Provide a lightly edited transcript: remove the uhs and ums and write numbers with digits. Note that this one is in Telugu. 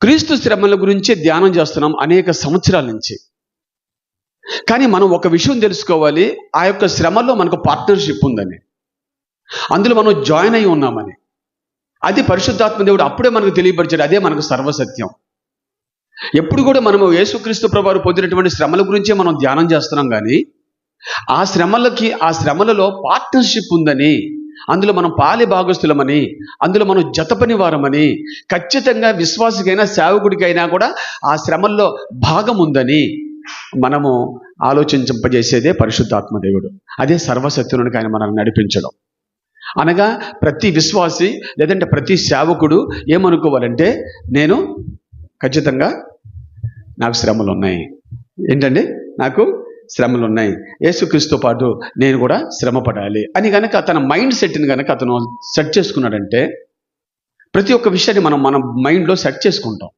క్రీస్తు శ్రమల గురించి ధ్యానం చేస్తున్నాం అనేక సంవత్సరాల నుంచి. కానీ మనం ఒక విషయం తెలుసుకోవాలి, ఆ యొక్క శ్రమలో మనకు పార్ట్నర్షిప్ ఉందని, అందులో మనం జాయిన్ అయి ఉన్నామని. అది పరిశుద్ధాత్మ దేవుడు అప్పుడే మనకు తెలియపరిచాడు. అదే మనకు సర్వసత్యం. ఎప్పుడు కూడా మనము యేసుక్రీస్తు ప్రభువారు పొందినటువంటి శ్రమల గురించే మనం ధ్యానం చేస్తున్నాం. కానీ ఆ శ్రమలలో పార్ట్నర్షిప్ ఉందని, అందులో మనం పాలి భాగస్థులమని, అందులో మనం జతపని వారమని, ఖచ్చితంగా విశ్వాసికైనా సేవకుడికైనా కూడా ఆ శ్రమల్లో భాగం ఉందని మనము ఆలోచింపజేసేదే పరిశుద్ధాత్మ దేవుడు. అదే సర్వసత్యునికి ఆయన మనల్ని నడిపించడం. అనగా ప్రతి విశ్వాసి లేదంటే ప్రతి సేవకుడు ఏమనుకోవాలంటే, నేను ఖచ్చితంగా నాకు శ్రమలు ఉన్నాయి. ఏంటండి? నాకు శ్రమలు ఉన్నాయి, యేసుక్రీస్తుతో పాటు నేను కూడా శ్రమ పడాలి అని కనుక తన మైండ్ సెట్ని కనుక అతను సెట్ చేసుకున్నాడంటే, ప్రతి ఒక్క విషయాన్ని మనం మన మైండ్లో సెట్ చేసుకుంటాం.